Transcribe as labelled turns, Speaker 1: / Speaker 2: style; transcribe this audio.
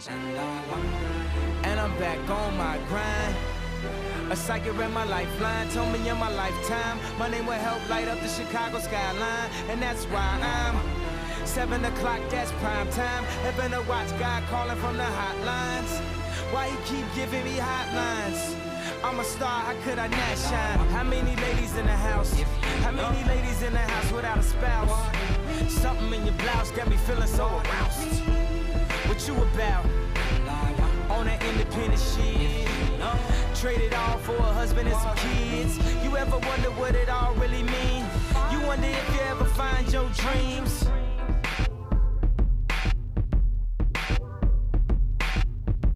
Speaker 1: dreams, and I'm back on my grind. A psychic read my lifeline, told me in my lifetime my name will help light up the Chicago skyline. And that's why I'm 7 o'clock, that's prime time. Heaven to watch God calling from the hotlines. Why he keep giving me hotlines? I'm a star, how could I not shine? How many ladies in the house? How many ladies in the house without a spouse? Something in your blouse got me feeling so aroused. What you about? On that independent shit, trade it all for a husband and some kids. You ever wonder what it all really mean? You wonder if you ever find your dreams?